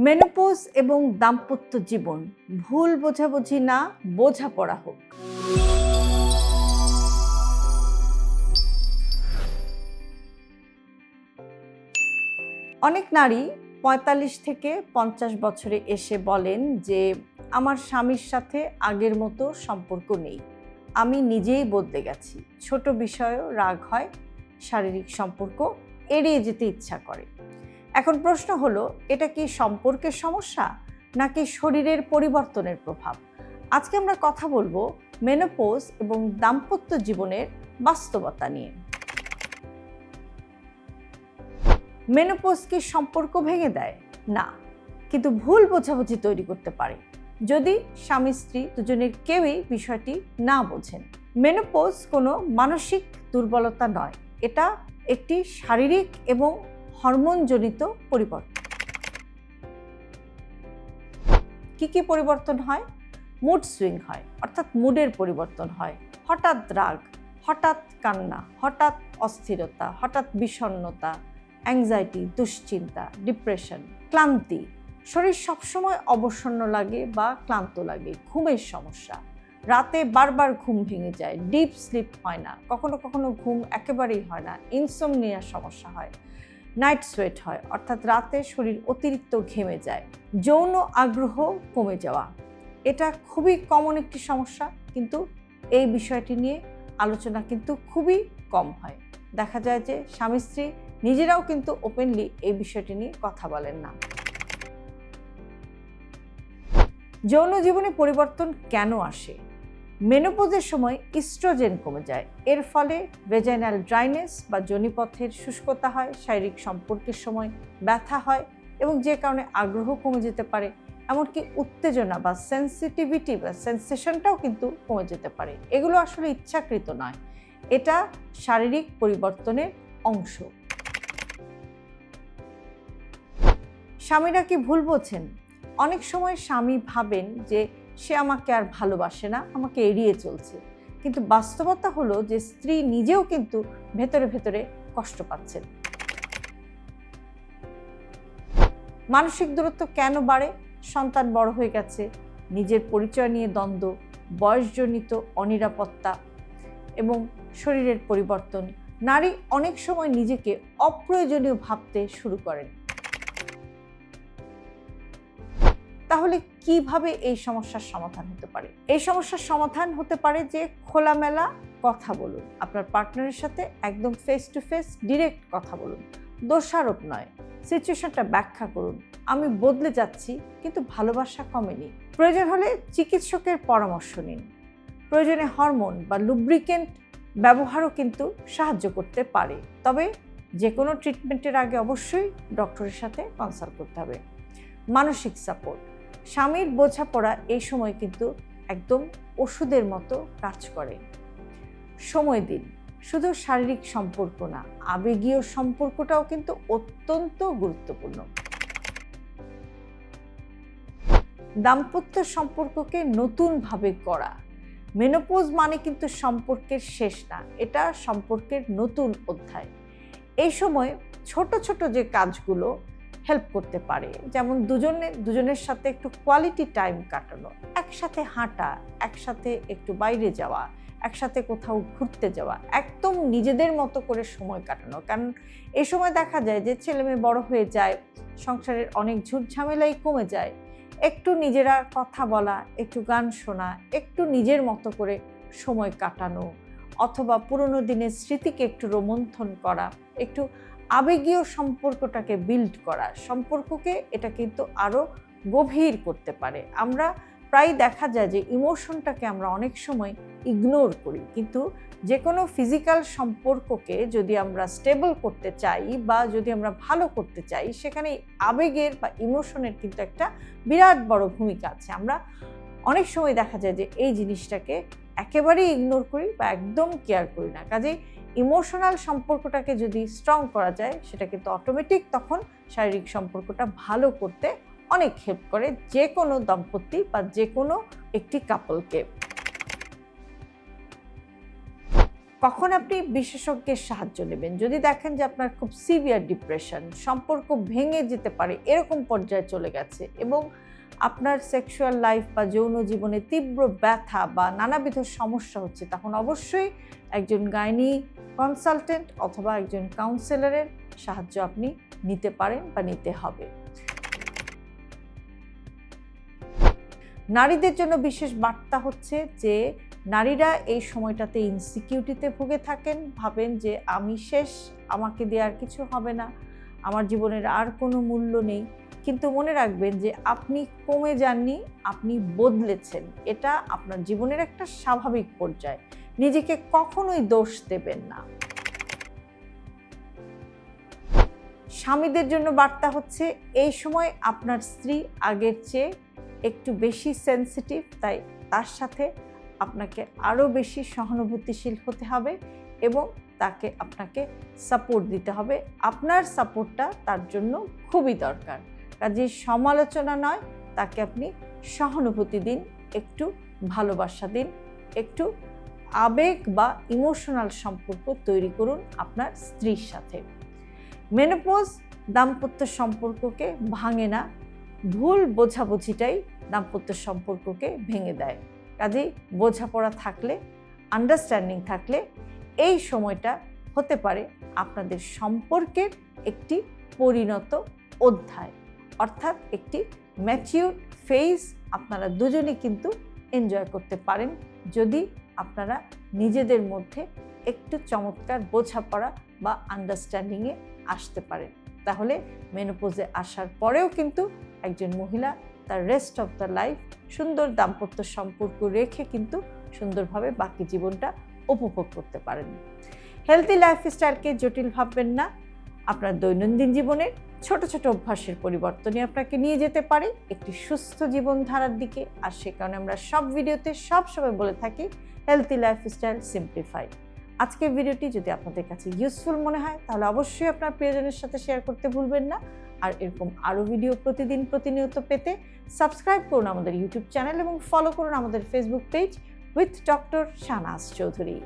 Menopause এবং দাম্পত্য জীবন ভুল বোঝাবুঝি না, বোঝাপড়া হোক। অনেক নারী ৪৫ থেকে ৫০ বছরে এসে বলেন যে আমার স্বামীর সাথে আগের মতো সম্পর্ক নেই, আমি নিজেই বদলে গেছি, ছোট বিষয়েও রাগ হয়, শারীরিক সম্পর্ক এড়িয়ে যেতে ইচ্ছা করে। এখন প্রশ্ন হলো, এটা কি সম্পর্কের সমস্যা নাকি শরীরের পরিবর্তনের প্রভাব? আজকে আমরা কথা বলবো মেনোপজ এবং দাম্পত্য জীবনের বাস্তবতা নিয়ে। মেনোপজ কি সম্পর্ক ভেঙে দেয়? না, কিন্তু ভুল বোঝাবুঝি তৈরি করতে পারে যদি স্বামী স্ত্রী দুজনের কেউই বিষয়টি না বোঝেন। মেনোপজ কোনো মানসিক দুর্বলতা নয়, এটা একটি শারীরিক এবং হরমোনজনিত পরিবর্তন। কি পরিবর্তন হয়? মুড সুইং হয়, অর্থাৎ মুডের পরিবর্তন হয়। হঠাৎ রাগ, হঠাৎ কান্না, হঠাৎ অস্থিরতা, হঠাৎ বিষণ্ণতা, অ্যাংজাইটি, দুশ্চিন্তা, ডিপ্রেশন, ক্লান্তি, শরীর সবসময় অবসন্ন লাগে বা ক্লান্ত লাগে, ঘুমের সমস্যা, রাতে বারবার ঘুম ভেঙে যায়, ডিপ স্লিপ হয় না, কখনো কখনো ঘুম একেবারেই হয় না, ইনসোমনিয়ার সমস্যা হয়, নাইট সোয়েট হয়, অর্থাৎ রাতে শরীর অতিরিক্ত ঘেমে যায়, যৌন আগ্রহ কমে যাওয়া। এটা খুবই কমন একটি সমস্যা, কিন্তু এই বিষয়টি নিয়ে আলোচনা কিন্তু খুবই কম হয়। দেখা যায় যে স্বামী স্ত্রী নিজেরাও কিন্তু ওপেনলি এই বিষয়টি নিয়ে কথা বলেন না। যৌন জীবনে পরিবর্তন কেন আসে? মেনোপজের সময় ইস্ট্রোজেন কমে যায়, এর ফলে ভেজাইনাল ড্রাইনেস বা যোনিপথের শুষ্কতা হয়, শারীরিক সম্পর্কের সময় ব্যথা হয় এবং যে কারণে আগ্রহ কমে যেতে পারে, এমনকি উত্তেজনা বা সেন্সিটিভিটি বা সেন্সেশনটাও কিন্তু কমে যেতে পারে। এগুলো আসলে ইচ্ছাকৃত নয়, এটা শারীরিক পরিবর্তনের অংশ। স্বামীরা কি ভুল বোঝেন? অনেক সময় স্বামী ভাবেন যে সে আমাকে আর ভালোবাসে না, আমাকে এড়িয়ে চলছে, কিন্তু বাস্তবতা হলো যে স্ত্রী নিজেও কিন্তু ভেতরে ভেতরে কষ্ট পাচ্ছেন। মানসিক দূরত্ব কেন বাড়ে? সন্তান বড় হয়ে গেছে, নিজের পরিচয় নিয়ে দ্বন্দ্ব, বয়সজনিত অনিরাপত্তা এবং শরীরের পরিবর্তন। নারী অনেক সময় নিজেকে অপ্রয়োজনীয় ভাবতে শুরু করেন। তাহলে কিভাবে এই সমস্যার সমাধান হতে পারে? এই সমস্যার সমাধান হতে পারে যে খোলামেলা কথা বলুন, আপনার পার্টনারের সাথে একদম ফেস টু ফেস ডিরেক্ট কথা বলুন, দোষারোপ নয়, সিচুয়েশনটা ব্যাখ্যা করুন, আমি বদলে যাচ্ছি কিন্তু ভালোবাসা কমেনি। প্রয়োজন হলে চিকিৎসকের পরামর্শ নিন, প্রয়োজনে হরমোন বা লুব্রিকেন্ট ব্যবহারও কিন্তু সাহায্য করতে পারে, তবে যে কোনো ট্রিটমেন্টের আগে অবশ্যই ডক্টরের সাথে কনসাল্ট করতে হবে। মানসিক সাপোর্ট, স্বামীর বোঝাপড়া এই সময় কিন্তু একদম ওষুধের মতো কাজ করে। সময় দিন, শুধু শারীরিক সম্পর্ক না, আবেগীয় সম্পর্কটাও কিন্তু অত্যন্ত গুরুত্বপূর্ণ। দাম্পত্য সম্পর্ককে নতুনভাবে গড়া। মেনোপজ মানে কিন্তু সম্পর্কের শেষ না, এটা সম্পর্কের নতুন অধ্যায়। এই সময় ছোট ছোট যে কাজগুলো হেল্প করতে পারে, যেমন দুজনের সাথে একটু কোয়ালিটি টাইম কাটানো, একসাথে হাঁটা, একসাথে একটু বাইরে যাওয়া, একসাথে কোথাও ঘুরতে যাওয়া, একদম নিজেদের মতো করে সময় কাটানো। কারণ এই সময় দেখা যায় যে ছেলে মেয়ে বড় হয়ে যায়, সংসারের অনেক ঝুট ঝামেলাই কমে যায়। একটু নিজেরা কথা বলা, একটু গান শোনা, একটু নিজের মতো করে সময় কাটানো, অথবা পুরনো দিনের স্মৃতিকে একটু রোমন্থন করা, একটু আবেগীয় সম্পর্কটাকে বিল্ড করা, সম্পর্ককে এটা কিন্তু আরও গভীর করতে পারে। আমরা প্রায় দেখা যায় যে ইমোশনটাকে আমরা অনেক সময় ইগনোর করি, কিন্তু যে কোনো ফিজিক্যাল সম্পর্ককে যদি আমরা স্টেবল করতে চাই বা যদি আমরা ভালো করতে চাই, সেখানে আবেগের বা ইমোশনের কিন্তু একটা বিরাট বড় ভূমিকা আছে। আমরা অনেক সময় দেখা যায় যে এই জিনিসটাকে একেবারেই ইগনোর করি বা একদম কেয়ার করি না। কাজেই ইমোশনাল সম্পর্কটাকে যদি স্ট্রং করা যায়, সেটা কিন্তু অটোমেটিক তখন শারীরিক সম্পর্কটা ভালো করতে অনেক হেল্প করে যে কোনো দম্পতি বা যে কোনো একটি কাপলকে। কখন আপনি বিশেষজ্ঞের সাহায্য নেবেন? যদি দেখেন যে আপনার খুব সিভিয়ার ডিপ্রেশন, সম্পর্ক ভেঙে যেতে পারে এরকম পর্যায়ে চলে গেছে এবং আপনার সেক্সুয়াল লাইফ বা যৌন জীবনে তীব্র ব্যথা বা নানাবিধ সমস্যা হচ্ছে, তখন অবশ্যই একজন গাইনি কনসালটেন্ট অথবা একজন কাউন্সেলরের সাহায্য আপনি নিতে পারেন বা নিতে হবে। নারীদের জন্য বিশেষ বার্তা হচ্ছে যে নারীরা এই সময়টাতে ইনসিকিউরিটিতে ভুগে থাকেন, ভাবেন যে আমি শেষ, আমাকে দিয়ে আর কিছু হবে না, আমার জীবনের আর কোনো মূল্য নেই। কিন্তু মনে রাখবেন যে আপনি কমে যাননি, আপনি বদলেছেন। এটা আপনার জীবনের একটা স্বাভাবিক পর্যায়। নিজেকে কখনোই দোষ দেবেন না। স্বামীদের জন্য বার্তা হচ্ছে এই সময় আপনার স্ত্রী আগের চেয়ে একটু বেশি সেনসিটিভ, তাই তার সাথে আপনাকে আরও বেশি সহানুভূতিশীল হতে হবে এবং তাকে আপনাকে সাপোর্ট দিতে হবে। আপনার সাপোর্টটা তার জন্য খুবই দরকার। কাজে সমালোচনা নয়, তাকে আপনি সহানুভূতি দিন, একটু ভালোবাসা দিন, একটু আবেগ বা ইমোশনাল সম্পর্ক তৈরি করুন আপনার স্ত্রীর সাথে। মেনোপজ দাম্পত্য সম্পর্ককে ভাঙে না, ভুল বোঝাবুঝিটাই দাম্পত্য সম্পর্ককে ভেঙে দেয়। কাজেই বোঝাপড়া থাকলে, আন্ডারস্ট্যান্ডিং থাকলে এই সময়টা হতে পারে আপনাদের সম্পর্কের একটি পরিণত অধ্যায়, অর্থাৎ একটি ম্যাচিউর ফেজ আপনারা দুজনে কিন্তু এনজয় করতে পারেন যদি আপনারা নিজেদের মধ্যে একটু চমৎকার বোঝাপড়া বা আন্ডারস্ট্যান্ডিংয়ে আসতে পারেন। তাহলে মেনোপজে আসার পরেও কিন্তু একজন মহিলা তার রেস্ট অফ দ্য লাইফ সুন্দর দাম্পত্য সম্পর্ক রেখে কিন্তু সুন্দরভাবে বাকি জীবনটা উপভোগ করতে পারেন। হেলথি লাইফস্টাইলকে জটিল ভাববেন না। আপনার দৈনন্দিন জীবনের ছোট ছোট অভ্যাসের পরিবর্তনই আপনাকে নিয়ে যেতে পারে একটি সুস্থ জীবনধারার দিকে। আর সে কারণে আমরা সব ভিডিওতে সবসময় বলে থাকি হেলথি লাইফস্টাইল সিম্পলিফাইড। আজকের ভিডিওটি যদি আপনাদের কাছে ইউজফুল মনে হয় তাহলে অবশ্যই আপনার প্রিয়জনের সাথে শেয়ার করতে ভুলবেন না। আর এরকম আরও ভিডিও প্রতিনিয়ত পেতে সাবস্ক্রাইব করুন আমাদের ইউটিউব চ্যানেল এবং ফলো করুন আমাদের Facebook page with doctor Shahnaz Chowdhury.